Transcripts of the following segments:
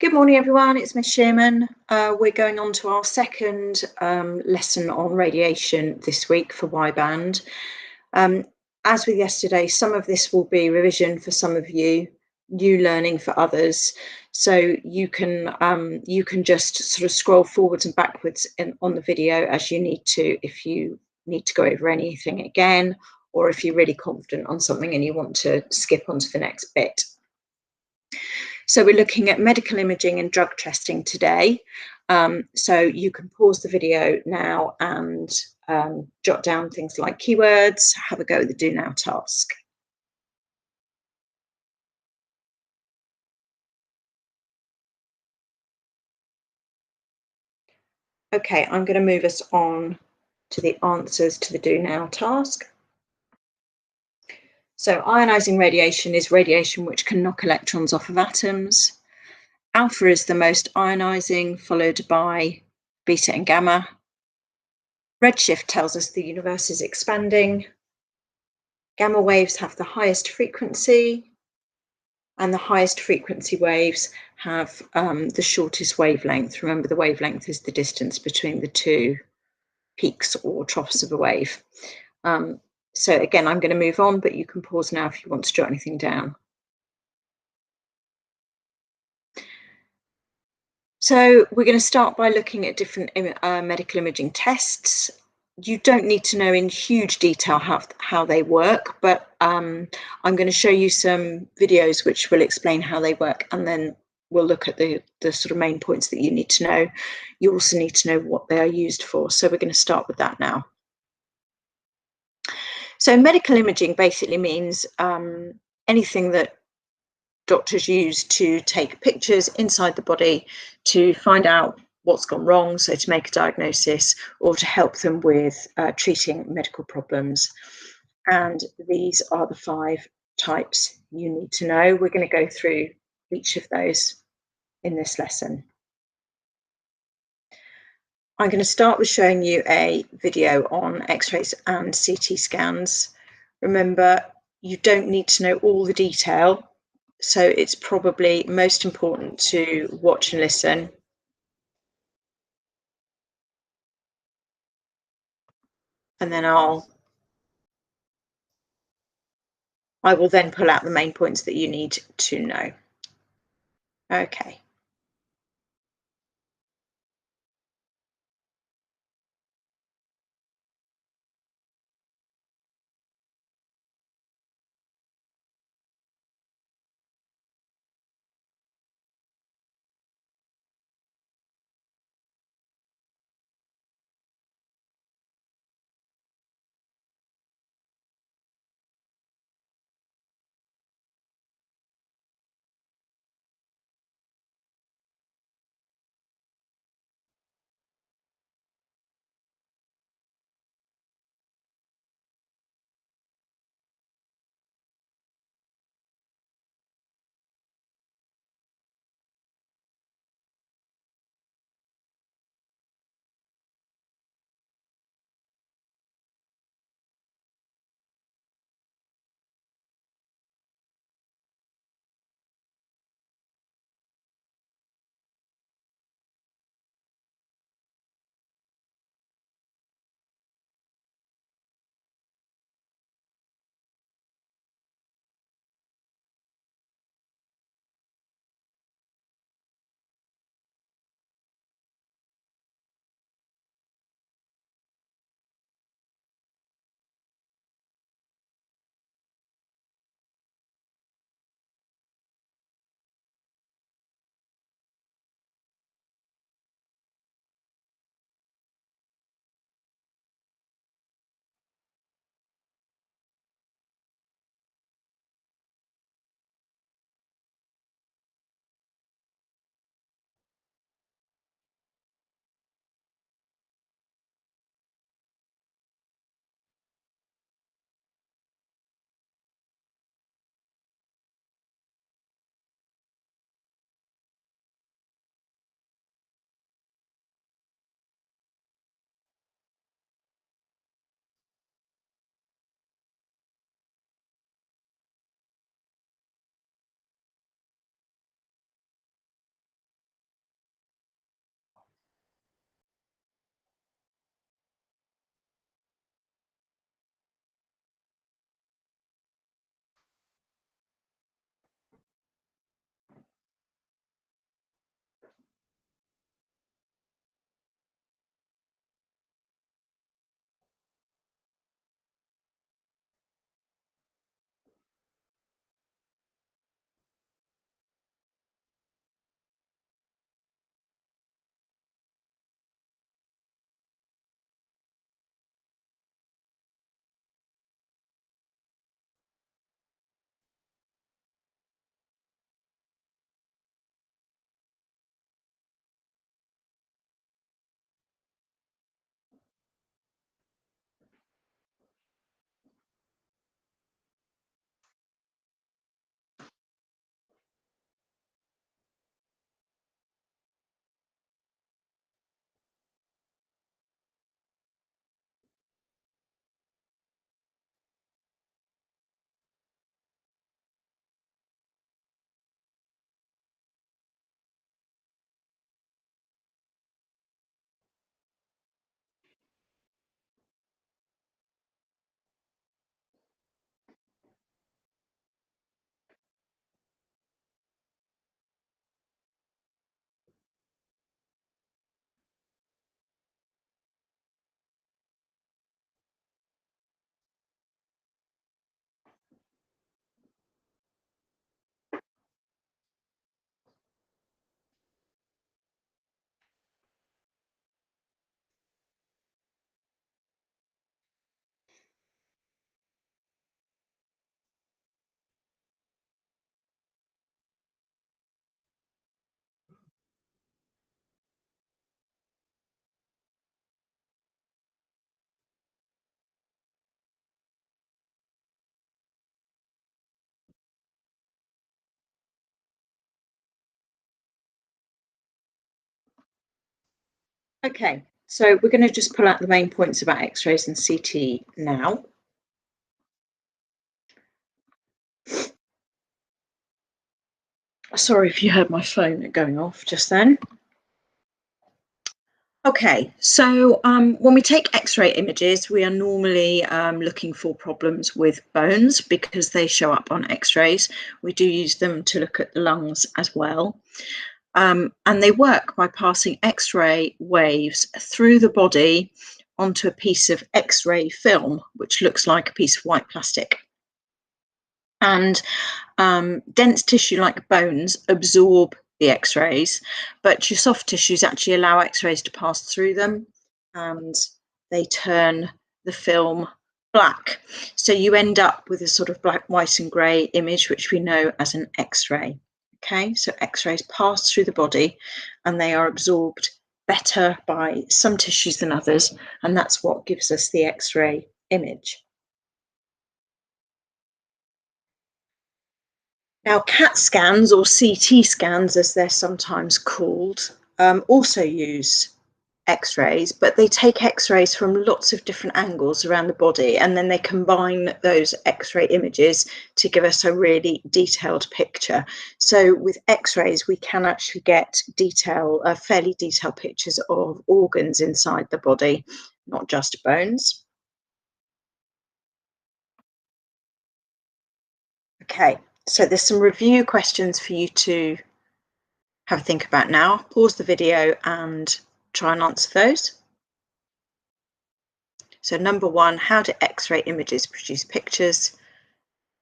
Good morning, everyone. It's Miss Shearman. We're going on to our second lesson on radiation this week for Y-band. As with yesterday, some of this will be revision for some of you, new learning for others. So you can just sort of scroll forwards and backwards on the video as you need to, if you need to go over anything again, or if you're really confident on something and you want to skip on to the next bit. So we're looking at medical imaging and drug testing today. So you can pause the video now and jot down things like keywords, have a go at the do now task. Okay, I'm going to move us on to the answers to the do now task. So ionizing radiation is radiation which can knock electrons off of atoms. Alpha is the most ionizing, followed by beta and gamma. Redshift tells us the universe is expanding. Gamma waves have the highest frequency, and the highest frequency waves have the shortest wavelength. Remember, the wavelength is the distance between the two peaks or troughs of a wave. So again, I'm going to move on, but you can pause now if you want to jot anything down. So we're going to start by looking at different medical imaging tests. You don't need to know in huge detail how they work, but I'm going to show you some videos which will explain how they work, and then we'll look at the sort of main points that you need to know. You also need to know what they are used for. So we're going to start with that now. So medical imaging basically means anything that doctors use to take pictures inside the body to find out what's gone wrong, so to make a diagnosis or to help them with treating medical problems. And these are the 5 types you need to know. We're going to go through each of those in this lesson. I'm going to start with showing you a video on X-rays and CT scans. Remember, you don't need to know all the detail, so it's probably most important to watch and listen. And then I will then pull out the main points that you need to know. Okay. Okay, so we're going to just pull out the main points about X-rays and CT now. Sorry if you heard my phone going off just then. Okay, so when we take X-ray images, we are normally looking for problems with bones because they show up on X-rays. We do use them to look at the lungs as well. And they work by passing X-ray waves through the body onto a piece of X-ray film, which looks like a piece of white plastic. And dense tissue like bones absorb the X-rays, but your soft tissues actually allow X-rays to pass through them, and they turn the film black. So you end up with a sort of black, white and grey image, which we know as an X-ray. Okay, so X-rays pass through the body and they are absorbed better by some tissues than others, and that's what gives us the X-ray image. Now, CAT scans, or CT scans as they're sometimes called, also use X-rays, but they take X-rays from lots of different angles around the body, and then they combine those X-ray images to give us a really detailed picture. So with X-rays, we can actually get fairly detailed pictures of organs inside the body, not just bones. Okay, so there's some review questions for you to have a think about now. Pause the video and try and answer those. So number 1, how do X-ray images produce pictures?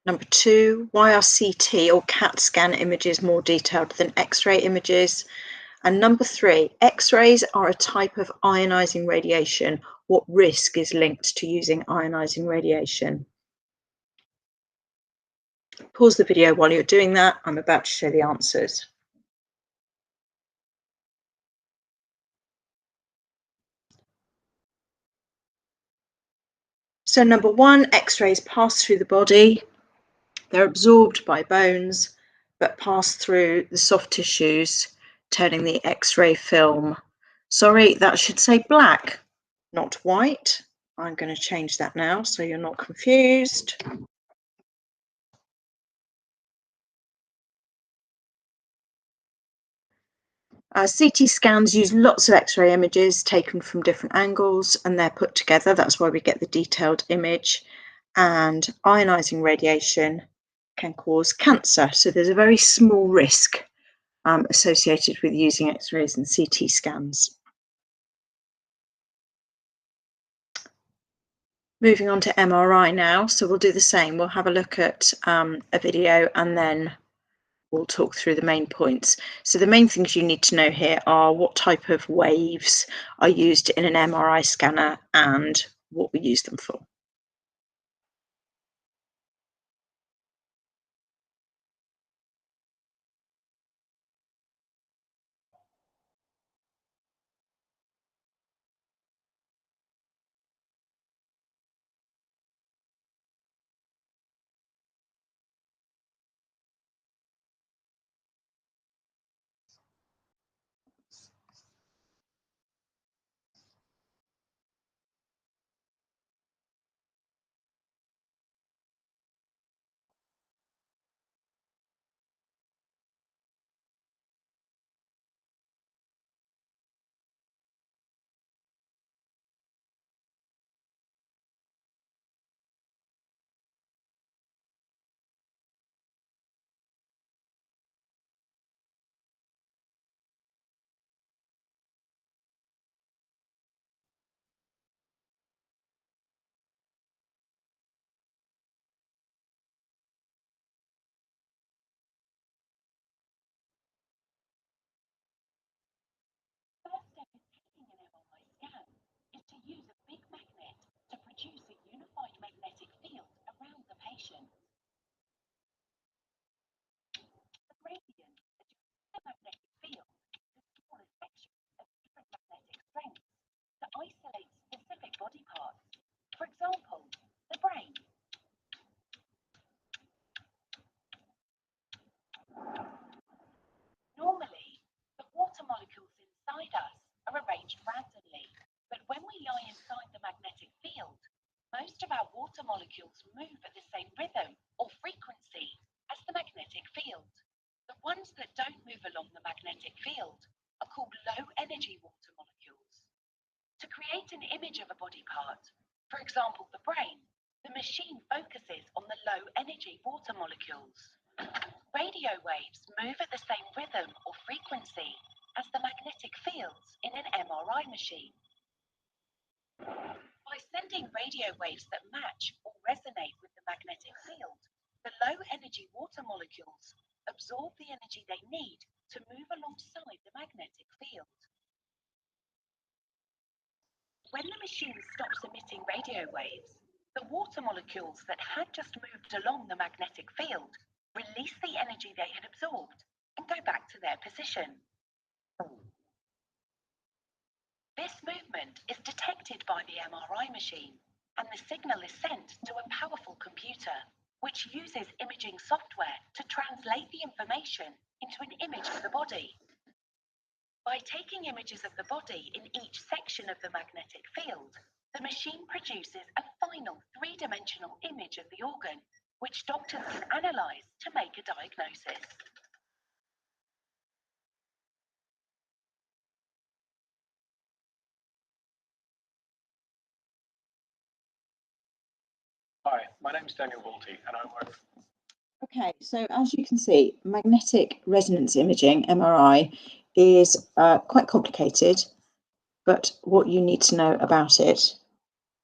Number 2, why are CT or CAT scan images more detailed than X-ray images? And number 3, X-rays are a type of ionizing radiation. What risk is linked to using ionizing radiation? Pause the video while you're doing that. I'm about to show the answers. So number 1, X-rays pass through the body. They're absorbed by bones, but pass through the soft tissues, turning the X-ray film. Sorry, that should say black, not white. I'm going to change that now so you're not confused. CT scans use lots of X-ray images taken from different angles, and they're put together. That's why we get the detailed image. And ionizing radiation can cause cancer. So there's a very small risk associated with using X-rays and CT scans. Moving on to MRI now. So we'll do the same. We'll have a look at a video and then we'll talk through the main points. So the main things you need to know here are what type of waves are used in an MRI scanner and what we use them for. changed randomly, but when we lie inside the magnetic field, most of our water molecules move at the same rhythm or frequency as the magnetic field. The ones that don't move along the magnetic field are called low-energy water molecules. To create an image of a body part, for example the brain, the machine focuses on the low-energy water molecules. Radio waves move at the same rhythm or frequency as the magnetic fields in an MRI machine. By sending radio waves that match or resonate with the magnetic field, the low-energy water molecules absorb the energy they need to move alongside the magnetic field. When the machine stops emitting radio waves, the water molecules that had just moved along the magnetic field release the energy they had absorbed and go back to their position. This movement is detected by the MRI machine, and the signal is sent to a powerful computer, which uses imaging software to translate the information into an image of the body. By taking images of the body in each section of the magnetic field, the machine produces a final three-dimensional image of the organ, which doctors can analyze to make a diagnosis. Hi, my name is Daniel Walty and I work. Okay, so as you can see, magnetic resonance imaging, MRI, is quite complicated, but what you need to know about it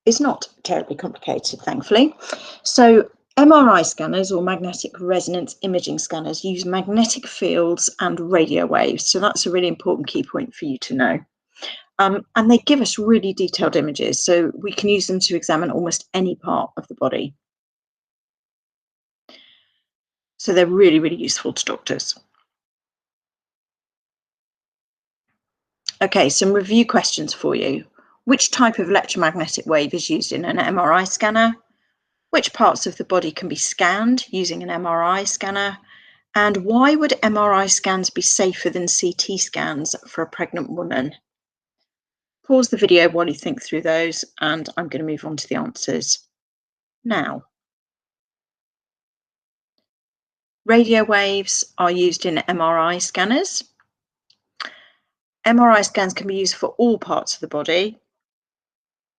is not terribly complicated, thankfully. So MRI scanners, or magnetic resonance imaging scanners, use magnetic fields and radio waves. So that's a really important key point for you to know. And they give us really detailed images, so we can use them to examine almost any part of the body. So they're really, really useful to doctors. Okay, some review questions for you. Which type of electromagnetic wave is used in an MRI scanner? Which parts of the body can be scanned using an MRI scanner? And why would MRI scans be safer than CT scans for a pregnant woman? Pause the video while you think through those, and I'm going to move on to the answers now. Radio waves are used in MRI scanners. MRI scans can be used for all parts of the body.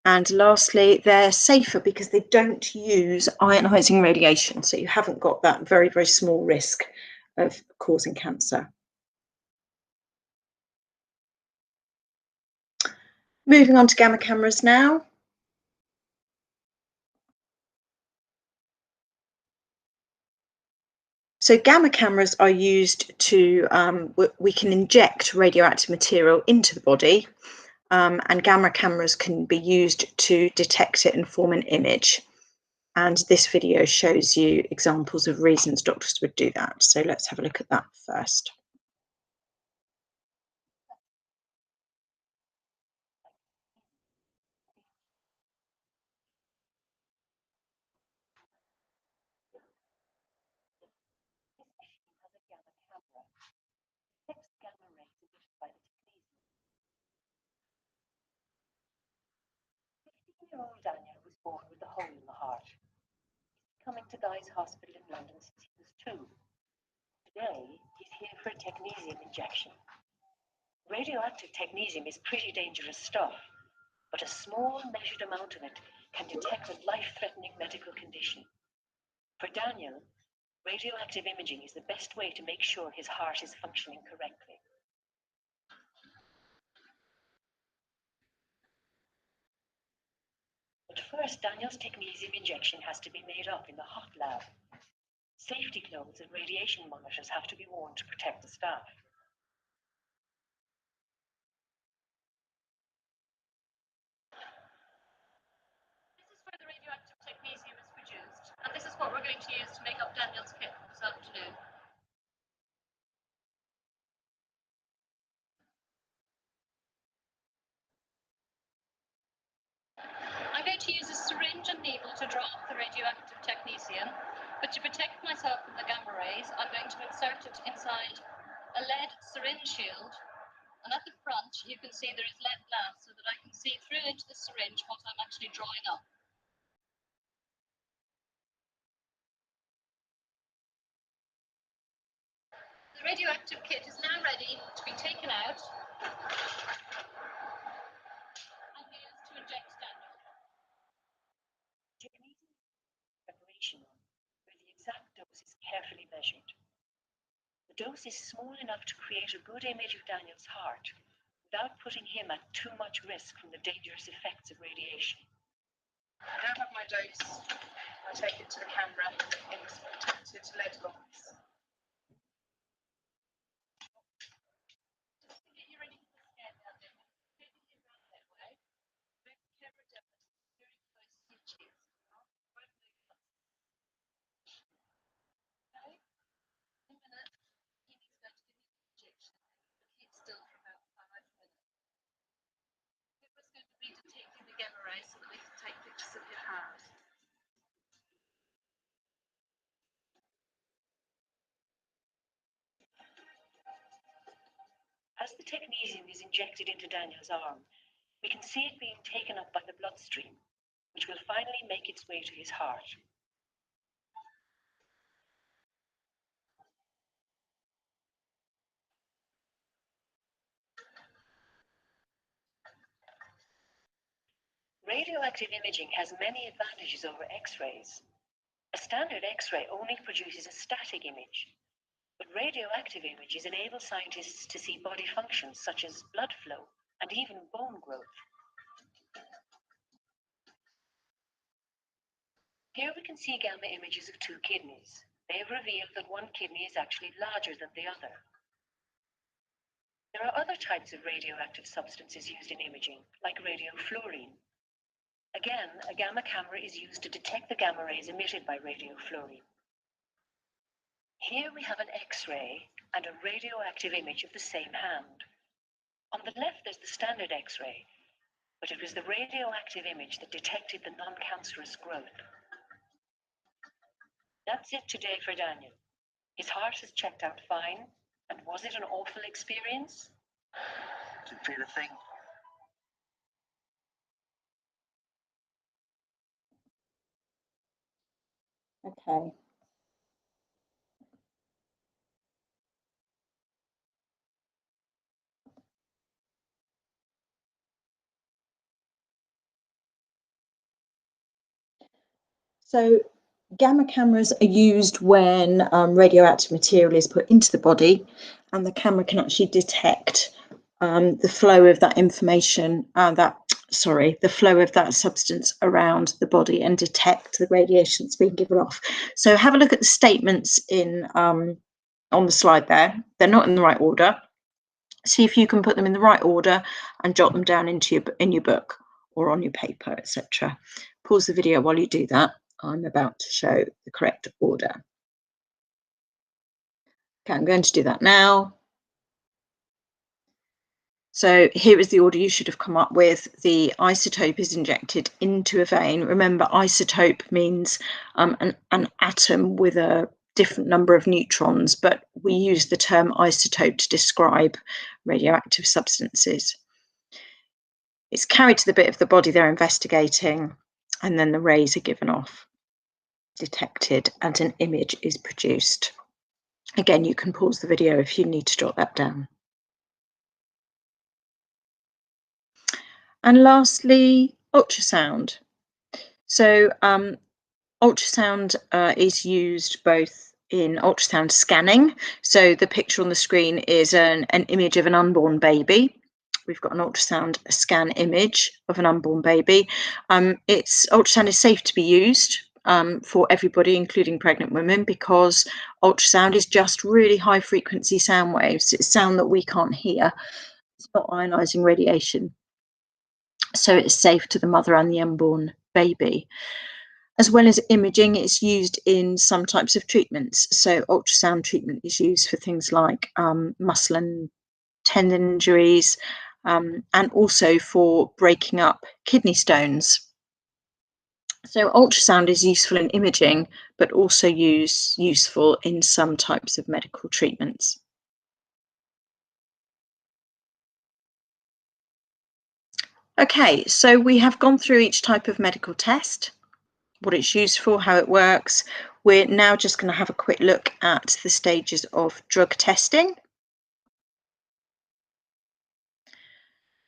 And lastly, they're safer because they don't use ionizing radiation, so you haven't got that very, very small risk of causing cancer. Moving on to gamma cameras now. So gamma cameras are used to, we can inject radioactive material into the body, and gamma cameras can be used to detect it and form an image. And this video shows you examples of reasons doctors would do that. So let's have a look at that first. Gamma rays emitted by the technetium. 15-year-old Daniel was born with a hole in the heart. He's coming to Guy's Hospital in London since he was 2. Today, he's here for a technetium injection. Radioactive technetium is pretty dangerous stuff, but a small measured amount of it can detect a life-threatening medical condition. For Daniel, radioactive imaging is the best way to make sure his heart is functioning correctly. But first, Daniel's technetium injection has to be made up in the hot lab. Safety clothes and radiation monitors have to be worn to protect the staff. This is where the radioactive technetium is produced, and this is what we're going to use to make up Daniel's kit this afternoon. I'm going to use a syringe and needle to draw up the radioactive technetium, but to protect myself from the gamma rays, I'm going to insert it inside a lead syringe shield, and at the front you you can see there is lead glass so that I can see through into the syringe what I'm actually drawing up. The radioactive kit is now ready to be taken out and used to inject Daniel. Technique preparation where the exact dose is carefully measured. The dose is small enough to create a good image of Daniel's heart without putting him at too much risk from the dangerous effects of radiation. I now have my dose. I take it to the camera in this protected lead box. Get you ready for the scan now, Daniel. Taking you around that way. Move the camera down to very close to your chest. Right leg up. Okay. In a minute, Amy's going to give you the injection. But keep still for about 5 minutes. It was going to be detecting the gamma rays so that we can take pictures of your heart. As the technetium is injected into Daniel's arm, we can see it being taken up by the bloodstream, which will finally make its way to his heart. Radioactive imaging has many advantages over X-rays. A standard X-ray only produces a static image, but radioactive images enable scientists to see body functions such as blood flow and even bone growth. Here we can see gamma images of 2 kidneys. They have revealed that one kidney is actually larger than the other. There are other types of radioactive substances used in imaging, like radiofluorine. Again, a gamma camera is used to detect the gamma rays emitted by radiofluorine. Here we have an X-ray and a radioactive image of the same hand. On the left there's the standard X-ray, but it was the radioactive image that detected the non-cancerous growth. That's it today for Daniel. His heart has checked out fine, and was it an awful experience? Didn't feel a thing. Okay. So gamma cameras are used when radioactive material is put into the body, and the camera can actually detect the flow of that information, the flow of that substance around the body and detect the radiation that's being given off. So have a look at the statements in on the slide there. They're not in the right order. See if you can put them in the right order and jot them down in your book or on your paper, etc. Pause the video while you do that. I'm about to show the correct order. Okay, I'm going to do that now. So here is the order you should have come up with. The isotope is injected into a vein. Remember, isotope means an atom with a different number of neutrons, but we use the term isotope to describe radioactive substances. It's carried to the bit of the body they're investigating, and then the rays are given off, detected, and an image is produced. Again, you can pause the video if you need to jot that down. And lastly, ultrasound. So ultrasound is used both in ultrasound scanning. So the picture on the screen is an image of an unborn baby. We've got an ultrasound scan image of an unborn baby. Ultrasound is safe to be used for everybody, including pregnant women, because ultrasound is just really high frequency sound waves. It's sound that we can't hear. It's not ionizing radiation. So it's safe to the mother and the unborn baby. As well as imaging, it's used in some types of treatments. So ultrasound treatment is used for things like muscle and tendon injuries, and also for breaking up kidney stones. So ultrasound is useful in imaging, but also useful in some types of medical treatments. Okay, so we have gone through each type of medical test, what it's used for, how it works. We're now just going to have a quick look at the stages of drug testing.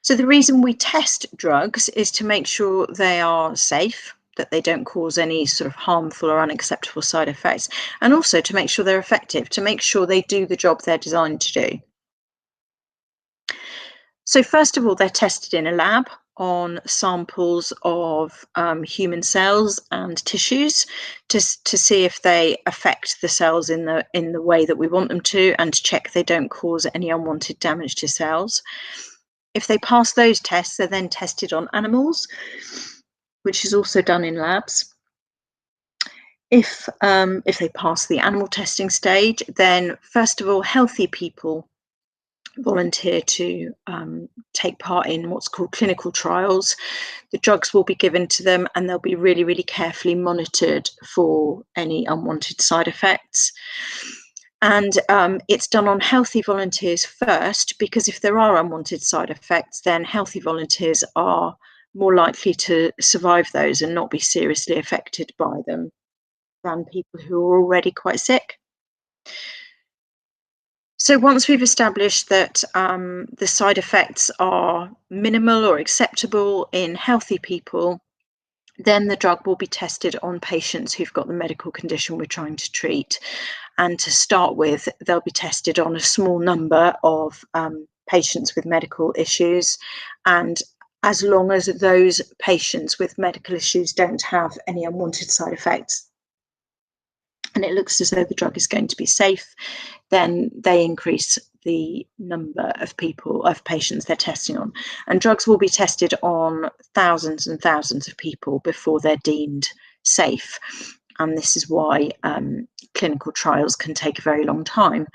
So the reason we test drugs is to make sure they are safe, that they don't cause any sort of harmful or unacceptable side effects, and also to make sure they're effective, to make sure they do the job they're designed to do. So first of all, they're tested in a lab on samples of human cells and tissues to see if they affect the cells in the way that we want them to, and to check they don't cause any unwanted damage to cells. If they pass those tests, they're then tested on animals, which is also done in labs. If they pass the animal testing stage, then first of all, healthy people volunteer to take part in what's called clinical trials. The drugs will be given to them and they'll be really, really carefully monitored for any unwanted side effects. And it's done on healthy volunteers first, because if there are unwanted side effects, then healthy volunteers are more likely to survive those and not be seriously affected by them than people who are already quite sick. So once we've established that the side effects are minimal or acceptable in healthy people, then the drug will be tested on patients who've got the medical condition we're trying to treat. And to start with, they'll be tested on a small number of patients with medical issues. And as long as those patients with medical issues don't have any unwanted side effects, and it looks as though the drug is going to be safe, then they increase the number of patients they're testing on. And drugs will be tested on thousands and thousands of people before they're deemed safe. And this is why clinical trials can take a very long time.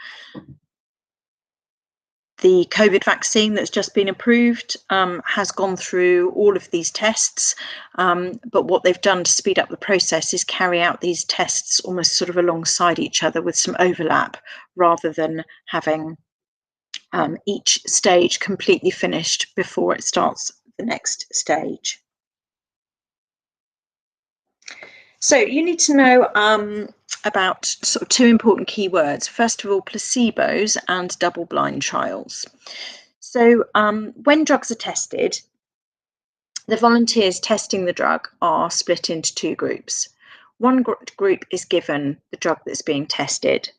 The COVID vaccine that's just been approved has gone through all of these tests, but what they've done to speed up the process is carry out these tests almost sort of alongside each other with some overlap, rather than having each stage completely finished before it starts the next stage. So you need to know about sort of two important keywords. First of all, placebos and double-blind trials. So when drugs are tested, the volunteers testing the drug are split into two groups. One group is given the drug that's being tested.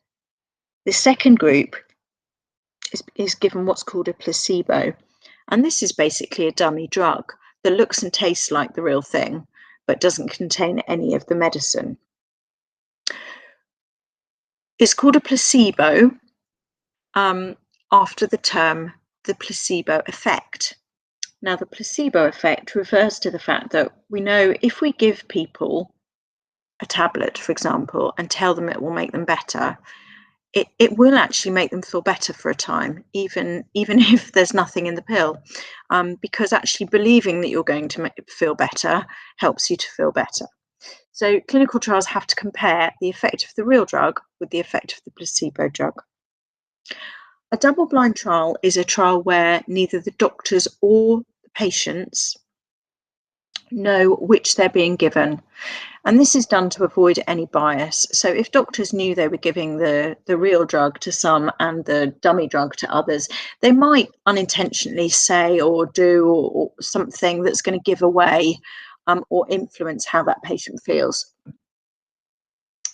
The second group is given what's called a placebo. And this is basically a dummy drug that looks and tastes like the real thing, but doesn't contain any of the medicine. It's called a placebo after the term the placebo effect. Now, the placebo effect refers to the fact that we know if we give people a tablet, for example, and tell them it will make them better, it will actually make them feel better for a time, even if there's nothing in the pill, because actually believing that you're going to feel better helps you to feel better. So clinical trials have to compare the effect of the real drug with the effect of the placebo drug. A double-blind trial is a trial where neither the doctors or the patients know which they're being given. And this is done to avoid any bias. So if doctors knew they were giving the real drug to some and the dummy drug to others, they might unintentionally say or do or something that's going to give away or influence how that patient feels.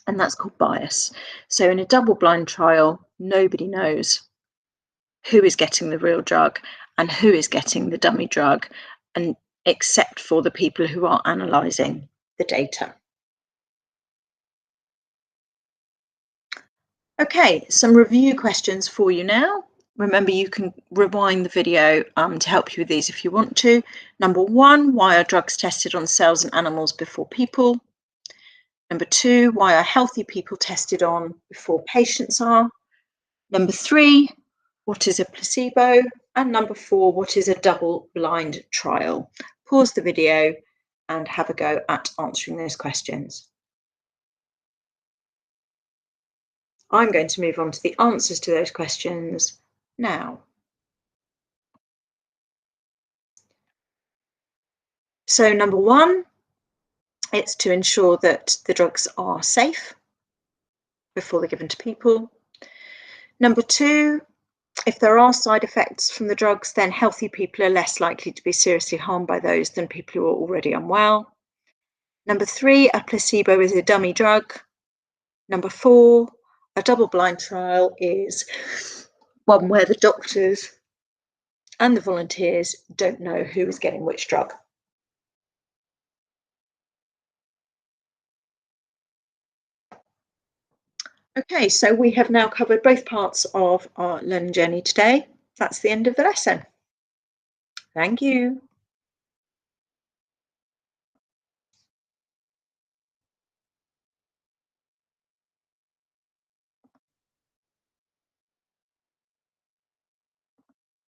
And that's called bias. So in a double-blind trial, nobody knows who is getting the real drug and who is getting the dummy drug, and except for the people who are analysing the data. Okay, some review questions for you now. Remember, you can rewind the video to help you with these if you want to. Number 1, why are drugs tested on cells and animals before people? Number 2, why are healthy people tested on before patients are? Number 3, what is a placebo? And number 4, what is a double-blind trial? Pause the video and have a go at answering those questions. I'm going to move on to the answers to those questions now. So number one, it's to ensure that the drugs are safe before they're given to people. Number two, if there are side effects from the drugs, then healthy people are less likely to be seriously harmed by those than people who are already unwell. Number three, a placebo is a dummy drug. Number four, a double-blind trial is one where the doctors and the volunteers don't know who is getting which drug. Okay, so we have now covered both parts of our learning journey today. That's the end of the lesson. Thank you.